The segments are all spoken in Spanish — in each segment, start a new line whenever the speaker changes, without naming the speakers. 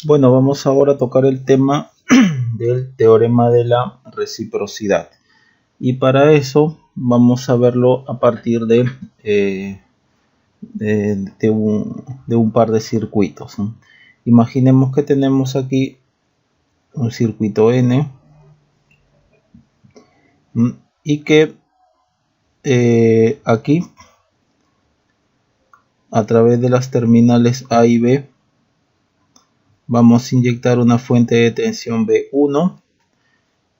Bueno, vamos ahora a tocar el tema del teorema de la reciprocidad. Y para eso vamos a verlo a partir de un par de circuitos, ¿no? Imaginemos que tenemos aquí un circuito N y que aquí, a través de las terminales A y B, vamos a inyectar una fuente de tensión B1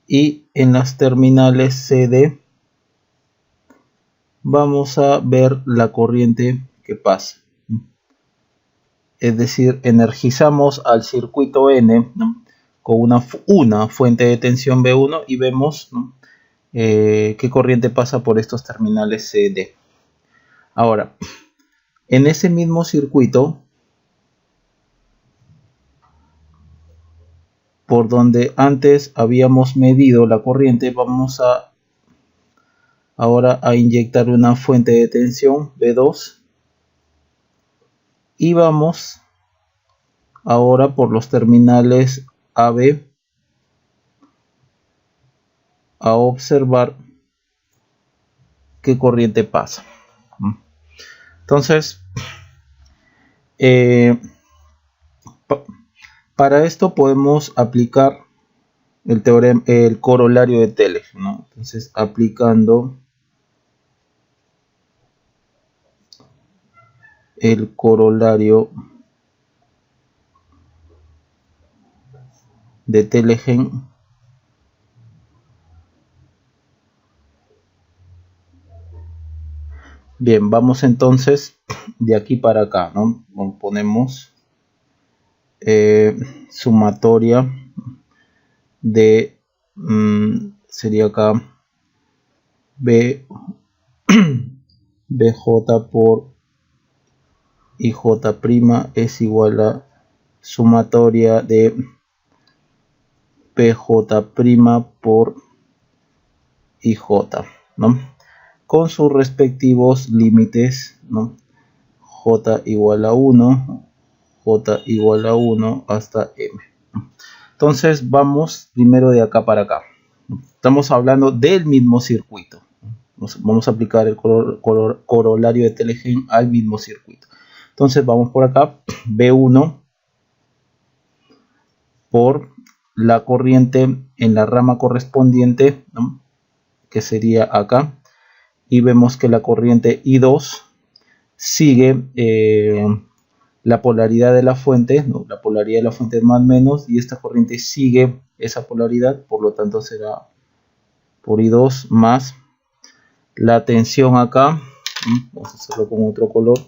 y en las terminales CD vamos a ver la corriente que pasa. Es decir, energizamos al circuito N, ¿no?, con una fuente de tensión B1 y vemos, ¿no?, qué corriente pasa por estos terminales CD. Ahora, en ese mismo circuito, por donde antes habíamos medido la corriente, vamos ahora a inyectar una fuente de tensión B2 y vamos ahora por los terminales AB a observar qué corriente pasa. Entonces, para esto podemos aplicar el teorema, el corolario de Telegen, ¿no? Entonces, aplicando el corolario de Telegen, bien, vamos entonces de aquí para acá, ¿no? Ponemos sumatoria de sería acá BJ por IJ' es igual a sumatoria de PJ' por IJ, ¿no?, con sus respectivos límites, ¿no?, J igual a 1, J igual a 1 hasta M. Entonces vamos primero de acá para acá. Estamos hablando del mismo circuito. Vamos a aplicar el corolario de Telegen al mismo circuito. Entonces vamos por acá, B1 por la corriente en la rama correspondiente, ¿no?, que sería acá, y vemos que la corriente I2 sigue la polaridad de la fuente, ¿no?, la polaridad de la fuente es más menos, y esta corriente sigue esa polaridad, por lo tanto será por I2 más la tensión acá, vamos a hacerlo con otro color,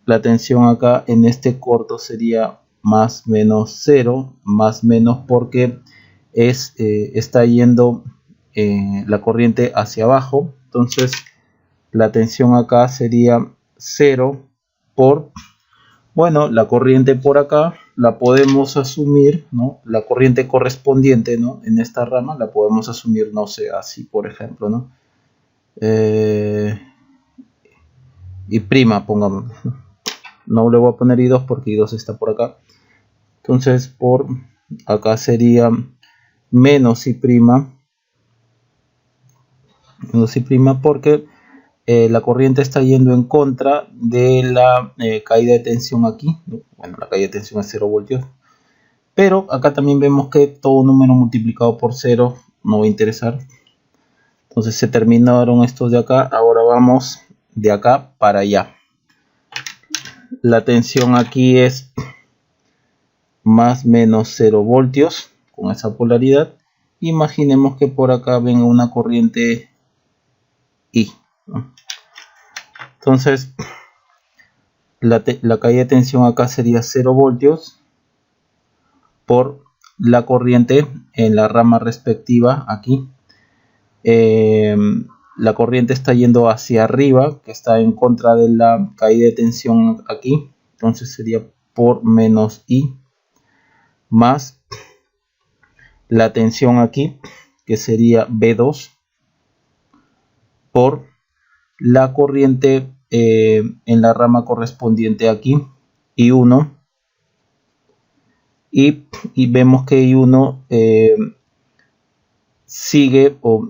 la tensión acá en este corto sería más menos 0, más menos porque está yendo la corriente hacia abajo, entonces la tensión acá sería 0 por, bueno, la corriente por acá la podemos asumir, ¿no?, la corriente correspondiente, ¿no?, en esta rama la podemos asumir, no sé, así por ejemplo, ¿no?, y prima, pongamos, no le voy a poner I2 porque I2 está por acá, entonces por acá sería menos I', porque la corriente está yendo en contra de la caída de tensión aquí, ¿no? Bueno, la caída de tensión es 0 voltios, pero acá también vemos que todo número multiplicado por 0 no va a interesar, entonces se terminaron estos de acá, ahora vamos de acá para allá. La tensión aquí es más menos 0 voltios con esa polaridad. Imaginemos que por acá venga una corriente I, ¿no? Entonces la caída de tensión acá sería 0 voltios por la corriente en la rama respectiva aquí. La corriente está yendo hacia arriba, que está en contra de la caída de tensión aquí, entonces sería por menos I más la tensión aquí, que sería B2 por la corriente en la rama correspondiente aquí, I1 y vemos que I1 sigue o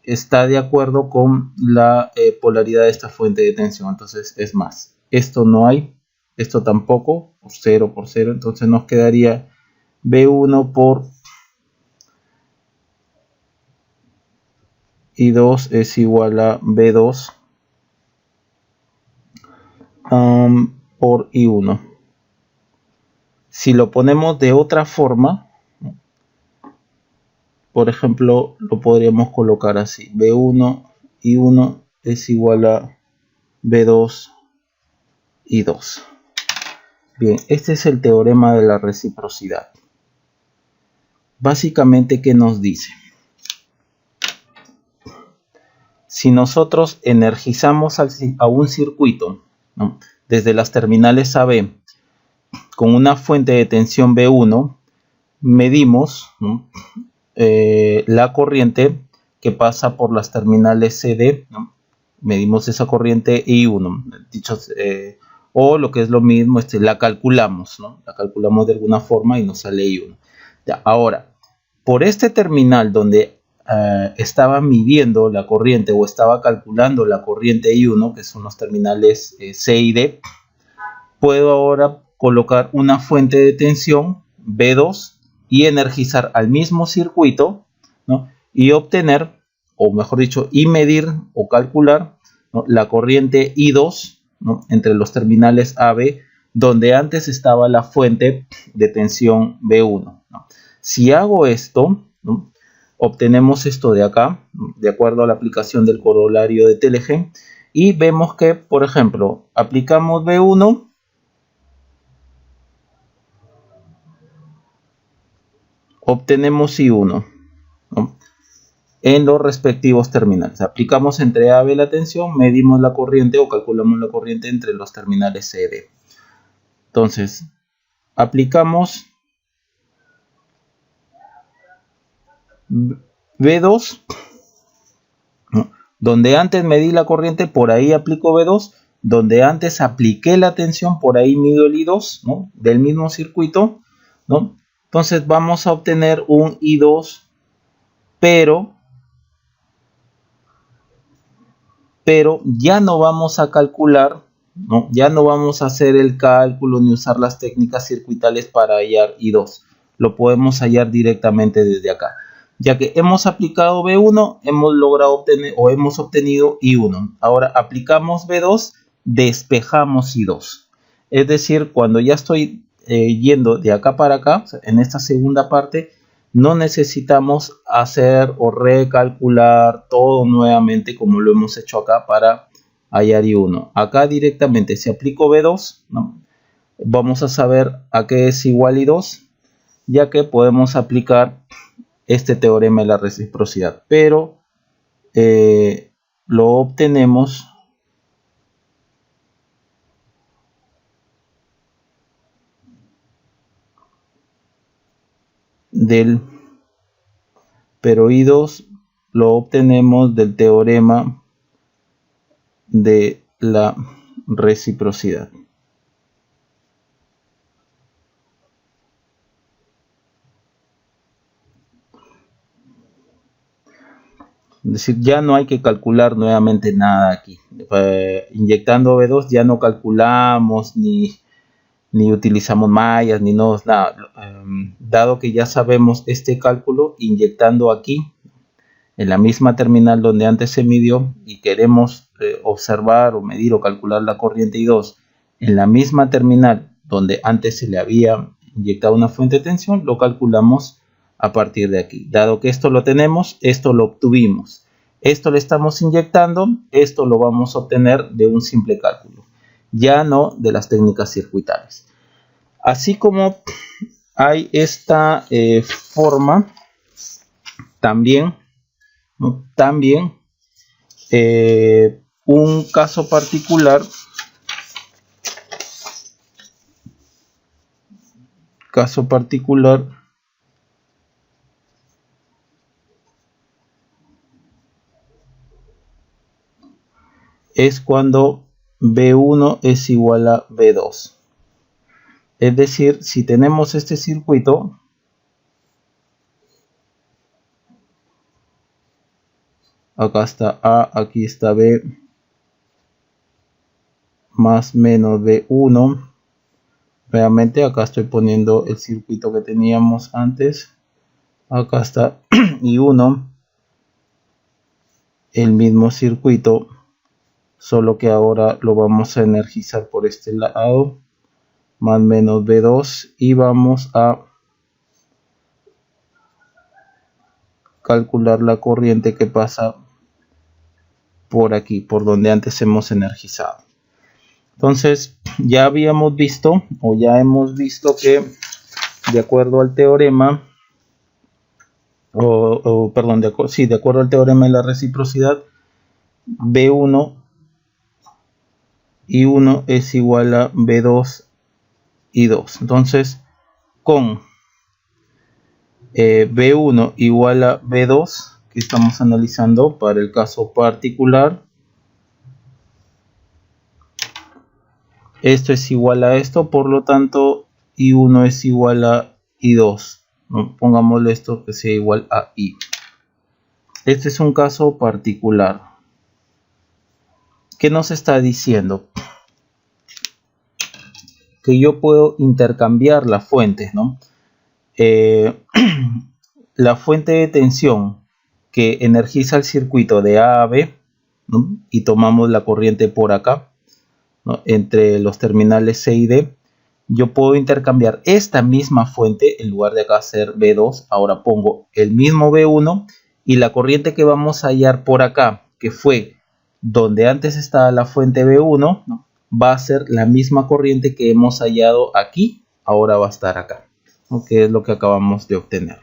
está de acuerdo con la polaridad de esta fuente de tensión. Entonces es más, esto no hay, esto tampoco, por 0 por 0, entonces nos quedaría B1 por I2 es igual a B2 por I1. Si lo ponemos de otra forma, por ejemplo, lo podríamos colocar así: B1 I1 es igual a B2 I2. Bien, este es el teorema de la reciprocidad. Básicamente, ¿qué nos dice? Si nosotros energizamos a un circuito, ¿no?, desde las terminales AB con una fuente de tensión B1, medimos, ¿no?, la corriente que pasa por las terminales CD, ¿no?, medimos esa corriente I1, o lo que es lo mismo, la calculamos, ¿no?, la calculamos de alguna forma y nos sale I1. Ya, ahora, por este terminal donde estaba midiendo la corriente o estaba calculando la corriente I1, que son los terminales C y D, puedo ahora colocar una fuente de tensión B2 y energizar al mismo circuito, ¿no?, y obtener, o mejor dicho, y medir o calcular, ¿no?, la corriente I2, ¿no?, entre los terminales AB, donde antes estaba la fuente de tensión B1, ¿no? Si hago esto, ¿no?, obtenemos esto de acá, de acuerdo a la aplicación del corolario de Telegem, y vemos que, por ejemplo, aplicamos B1, obtenemos I1, ¿no?, en los respectivos terminales. Aplicamos entre A y B la tensión, medimos la corriente o calculamos la corriente entre los terminales C y D. Entonces, aplicamos B2, ¿no?, donde antes medí la corriente, por ahí aplico B2, donde antes apliqué la tensión, por ahí mido el I2, ¿no?, del mismo circuito, ¿no? Entonces vamos a obtener un I2, pero ya no vamos a calcular, ¿no?, ya no vamos a hacer el cálculo ni usar las técnicas circuitales para hallar I2. Lo podemos hallar directamente desde acá. Ya que hemos aplicado B1, hemos logrado obtener o hemos obtenido I1. Ahora aplicamos B2, despejamos I2. Es decir, cuando ya estoy yendo de acá para acá, o sea, en esta segunda parte, no necesitamos hacer o recalcular todo nuevamente como lo hemos hecho acá para hallar I1. Acá directamente, si aplico B2, ¿no?, vamos a saber a qué es igual I2, ya que podemos aplicar este teorema de la reciprocidad, pero lo obtenemos pero I2 lo obtenemos del teorema de la reciprocidad. Es decir, ya no hay que calcular nuevamente nada aquí. Inyectando B2 ya no calculamos ni utilizamos mallas ni nodos, nada. Dado que ya sabemos este cálculo, inyectando aquí en la misma terminal donde antes se midió y queremos observar o medir o calcular la corriente I2 en la misma terminal donde antes se le había inyectado una fuente de tensión, lo calculamos a partir de aquí. Dado que esto lo tenemos, esto lo obtuvimos, esto le estamos inyectando, esto lo vamos a obtener de un simple cálculo, ya no de las técnicas circuitales. Así como hay esta forma, también, ¿no?, también un caso particular es cuando B1 es igual a B2. Es decir, si tenemos este circuito, acá está A, aquí está B, más menos B1. Realmente acá estoy poniendo el circuito que teníamos antes. Acá está I1, el mismo circuito, solo que ahora lo vamos a energizar por este lado, más menos B2, y vamos a calcular la corriente que pasa por aquí, por donde antes hemos energizado. Entonces ya habíamos visto, o ya hemos visto, que de acuerdo al teorema, de acuerdo al teorema de la reciprocidad, B1 I1 es igual a B2 I2. Entonces, con B1 igual a B2, que estamos analizando para el caso particular, esto es igual a esto, por lo tanto I1 es igual a I2. Pongámosle esto que sea igual a I. Este es un caso particular. ¿Qué nos está diciendo? Que yo puedo intercambiar las fuentes, ¿no? La fuente de tensión que energiza el circuito de A a B, ¿no? Y tomamos la corriente por acá, ¿no? Entre los terminales C y D. Yo puedo intercambiar esta misma fuente, en lugar de acá hacer B2, ahora pongo el mismo B1, y la corriente que vamos a hallar por acá, que fue donde antes estaba la fuente B1, ¿no? Va a ser la misma corriente que hemos hallado aquí, ahora va a estar acá, ¿no? Que es lo que acabamos de obtener.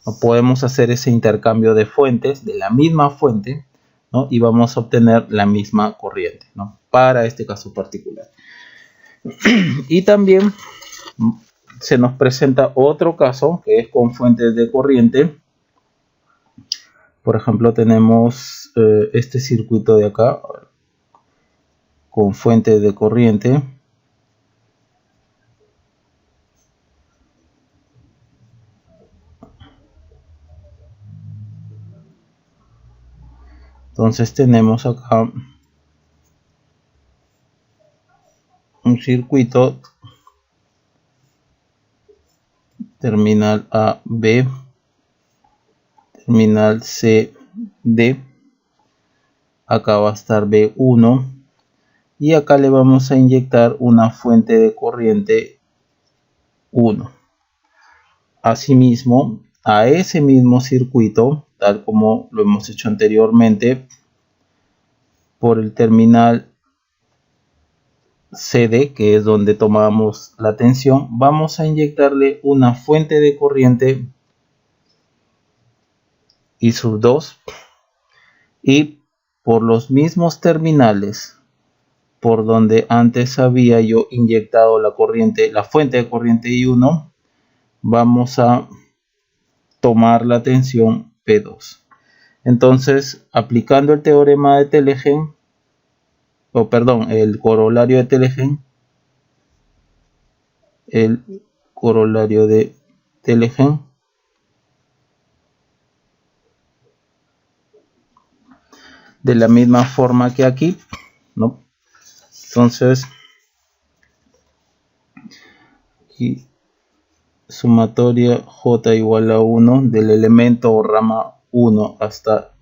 ¿No? Podemos hacer ese intercambio de fuentes, de la misma fuente, ¿no? Y vamos a obtener la misma corriente, ¿no? Para este caso particular. Y también se nos presenta otro caso, que es con fuentes de corriente. Por ejemplo, tenemos este circuito de acá, con fuentes de corriente. Entonces tenemos acá un circuito, terminal A, B, terminal C, D. Acá va a estar B1. Y acá le vamos a inyectar una fuente de corriente 1. Asimismo, a ese mismo circuito, tal como lo hemos hecho anteriormente, por el terminal CD, que es donde tomamos la tensión, vamos a inyectarle una fuente de corriente I sub 2, y por los mismos terminales por donde antes había yo inyectado la fuente de corriente I1, vamos a tomar la tensión P2. Entonces, aplicando el teorema de Telegen, el corolario de Telegen, de la misma forma que aquí, ¿no? Entonces, aquí, sumatoria J igual a 1 del elemento o rama 1 hasta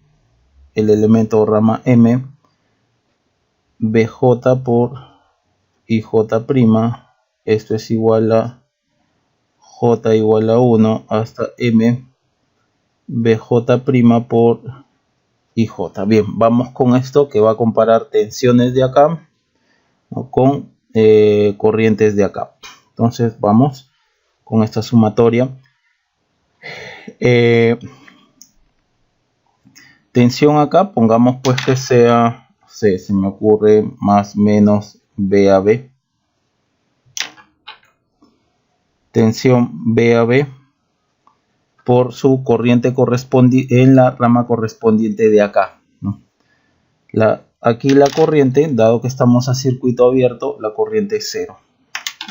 el elemento o rama M, BJ por IJ', esto es igual a J igual a 1 hasta M, BJ' por IJ. Bien, vamos con esto que va a comparar tensiones de acá, ¿no? Con corrientes de acá. Entonces vamos con esta sumatoria. Tensión acá, pongamos pues que sea, no sé, se me ocurre más menos B a B. Tensión B a B por su corriente correspondiente en la rama correspondiente de acá, ¿no? Aquí la corriente, dado que estamos a circuito abierto, la corriente es 0.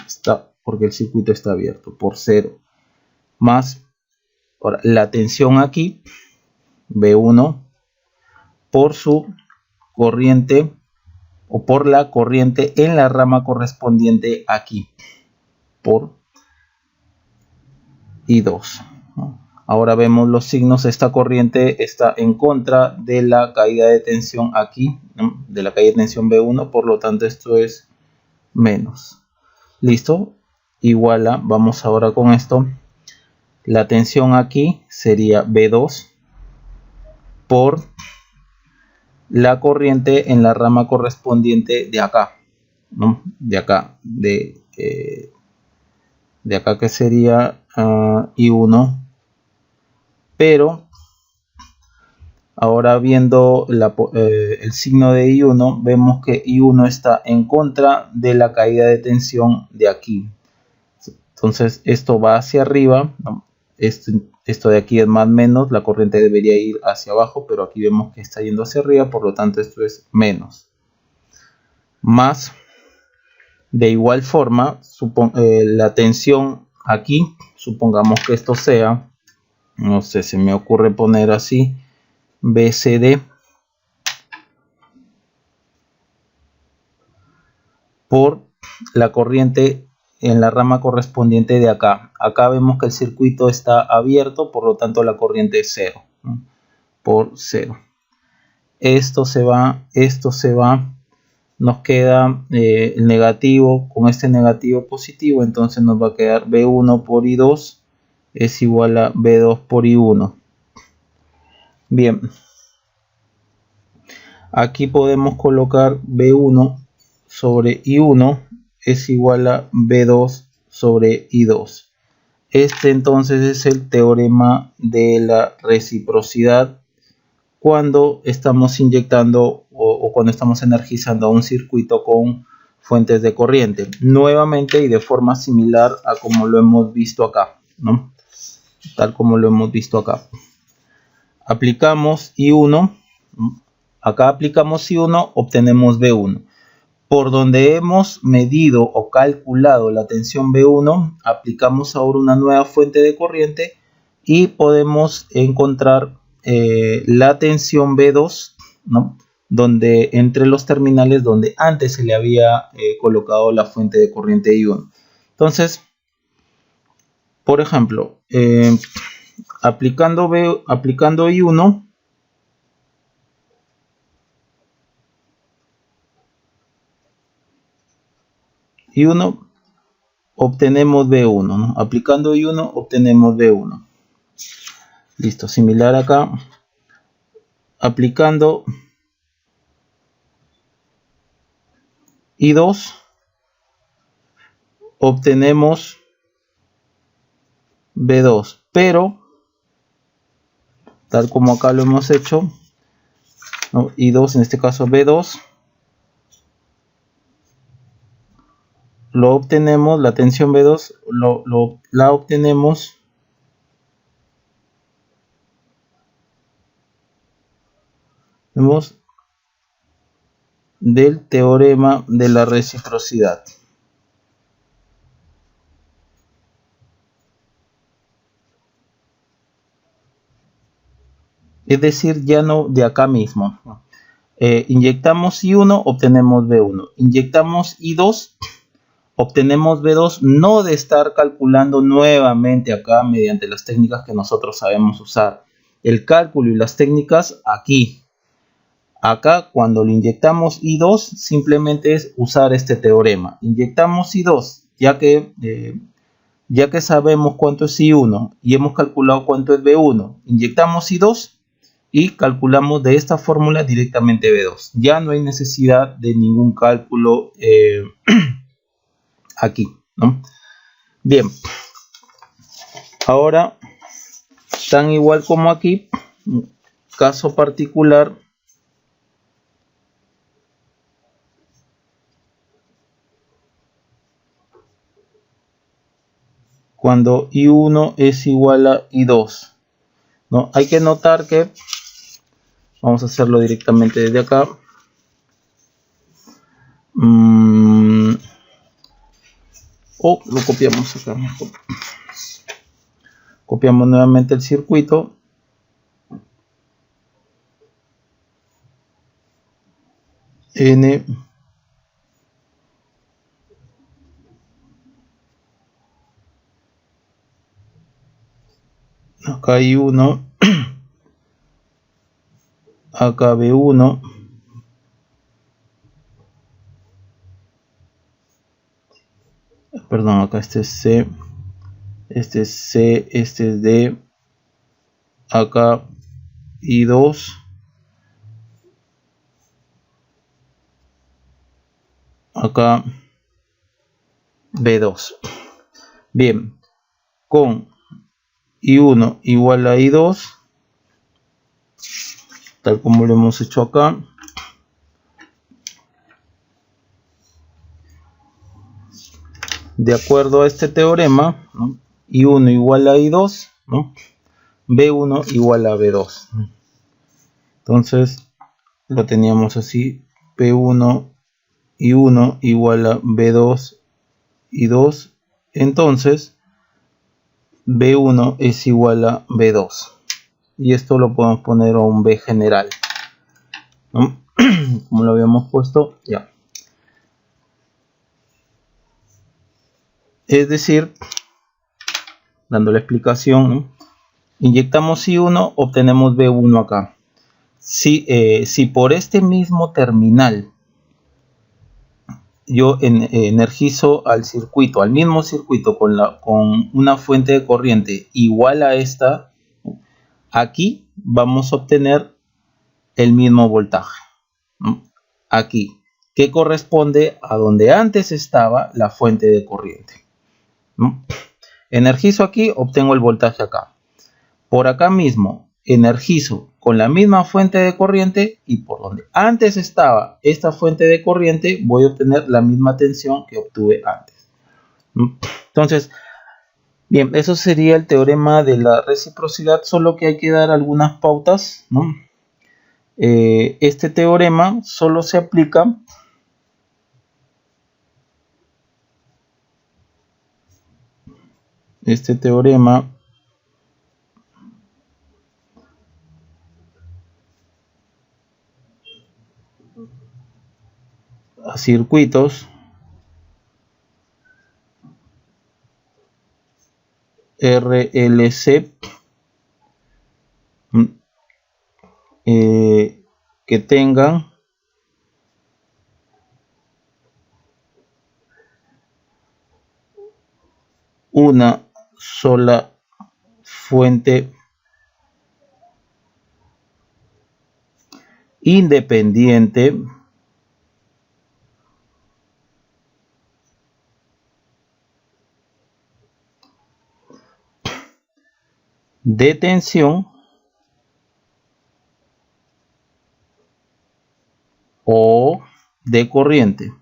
Está porque el circuito está abierto, por 0. Más, ahora, la tensión aquí, V1, por su corriente o por la corriente en la rama correspondiente aquí, por I2. Ahora vemos los signos. Esta corriente está en contra de la caída de tensión aquí, ¿no? De la caída de tensión V1, por lo tanto esto es menos. Listo, igual a, vamos ahora con esto, la tensión aquí sería V2 por la corriente en la rama correspondiente de acá, ¿no? De acá, de acá, que sería I1, pero ahora viendo el signo de I1, vemos que I1 está en contra de la caída de tensión de aquí. Entonces esto va hacia arriba, ¿no? Esto de aquí es más menos, la corriente debería ir hacia abajo, pero aquí vemos que está yendo hacia arriba, por lo tanto esto es menos. Más, de igual forma, la tensión aquí, supongamos que esto sea, no sé, se me ocurre poner así, BCD por la corriente en la rama correspondiente de acá. Acá vemos que el circuito está abierto, por lo tanto la corriente es 0, ¿no? Por 0. Esto se va, nos queda el negativo con este negativo positivo, entonces nos va a quedar V1 por I2 es igual a V2 por I1. Bien, aquí podemos colocar V1 sobre I1 es igual a V2 sobre I2. Este entonces es el teorema de la reciprocidad cuando estamos inyectando o cuando estamos energizando un circuito con fuentes de corriente. Nuevamente y de forma similar a como lo hemos visto acá, ¿no? Tal como lo hemos visto acá. Aplicamos I1. Acá aplicamos I1, obtenemos V1. Por donde hemos medido o calculado la tensión V1, aplicamos ahora una nueva fuente de corriente y podemos encontrar la tensión V2, ¿no? Donde entre los terminales donde antes se le había colocado la fuente de corriente I1. Entonces, por ejemplo, aplicando I1, obtenemos V1, ¿no? Aplicando I1 obtenemos V1. Listo, similar acá. Aplicando I2 obtenemos V2, pero tal como acá lo hemos hecho, ¿no? I2 en este caso V2 lo obtenemos, la tensión V2 la obtenemos del teorema de la reciprocidad. Es decir, ya no de acá mismo. Inyectamos I1, obtenemos V1. Inyectamos I2, obtenemos V2, no de estar calculando nuevamente acá mediante las técnicas que nosotros sabemos usar. El cálculo y las técnicas aquí. Acá cuando le inyectamos I2 simplemente es usar este teorema. Inyectamos I2 ya que sabemos cuánto es I1 y hemos calculado cuánto es V1. Inyectamos I2 y calculamos de esta fórmula directamente V2. Ya no hay necesidad de ningún cálculo aquí, ¿no? Bien, ahora tan igual como aquí, caso particular, cuando I1 es igual a I2, ¿no? Hay que notar que vamos a hacerlo directamente desde acá. o lo copiamos acá. Copiamos nuevamente el circuito. N acá hay 1, acá B1, perdón, acá este es C, este es C, este es D, acá I2, acá B2. Bien, con I1 igual a I2, tal como lo hemos hecho acá. De acuerdo a este teorema, ¿no? I1 igual a I2, ¿no? B1 igual a B2. Entonces lo teníamos así, P1 I1 igual a B2 I2. Entonces B1 es igual a B2. Y esto lo podemos poner a un B general, ¿no? Como lo habíamos puesto ya. Es decir, dando la explicación, ¿no? Inyectamos I1, obtenemos B1 acá. Si por este mismo terminal yo energizo al circuito, al mismo circuito con una fuente de corriente igual a esta, aquí vamos a obtener el mismo voltaje, ¿no? Aquí, que corresponde a donde antes estaba la fuente de corriente, ¿no? Energizo aquí, obtengo el voltaje acá. Por acá mismo, energizo con la misma fuente de corriente y por donde antes estaba esta fuente de corriente voy a obtener la misma tensión que obtuve antes. Entonces, bien, eso sería el teorema de la reciprocidad, solo que hay que dar algunas pautas, ¿no? Este teorema solo se aplica a circuitos RLC que tengan una sola fuente independiente de tensión o de corriente.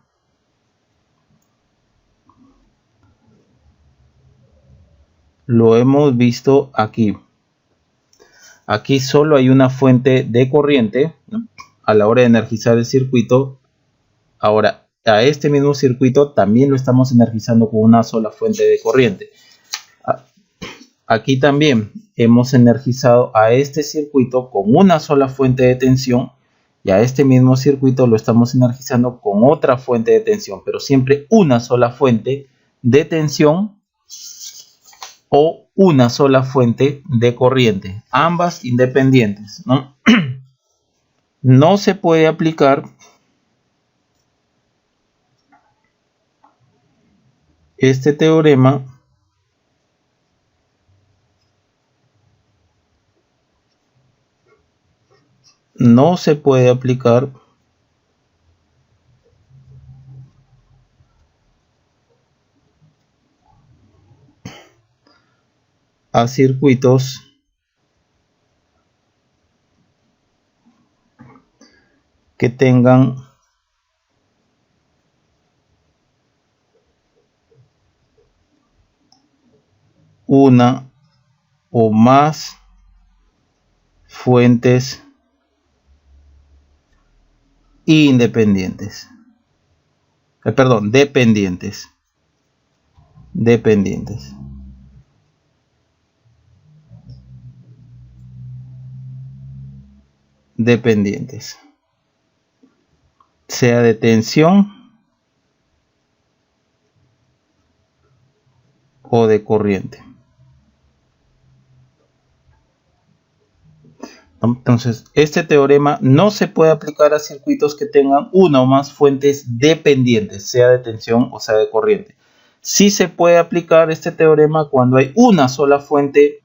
Lo hemos visto aquí. Aquí solo hay una fuente de corriente, ¿no? A la hora de energizar el circuito. Ahora, a este mismo circuito también lo estamos energizando con una sola fuente de corriente. Aquí también hemos energizado a este circuito con una sola fuente de tensión y a este mismo circuito lo estamos energizando con otra fuente de tensión, pero siempre una sola fuente de tensión o una sola fuente de corriente, ambas independientes, ¿no? No se puede aplicar este teorema no se puede aplicar a circuitos que tengan una o más fuentes independientes. Perdón, dependientes. dependientes. Sea de tensión o de corriente. Entonces, este teorema no se puede aplicar a circuitos que tengan una o más fuentes dependientes, sea de tensión o sea de corriente. Sí se puede aplicar este teorema cuando hay una sola fuente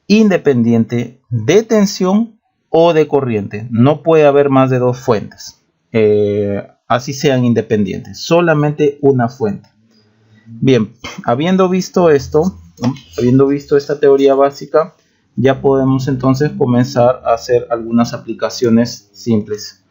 independiente de tensión o de corriente. No puede haber más de dos fuentes, así sean independientes, solamente una fuente. Bien, habiendo visto esto, ¿no? Habiendo visto esta teoría básica, ya podemos entonces comenzar a hacer algunas aplicaciones simples.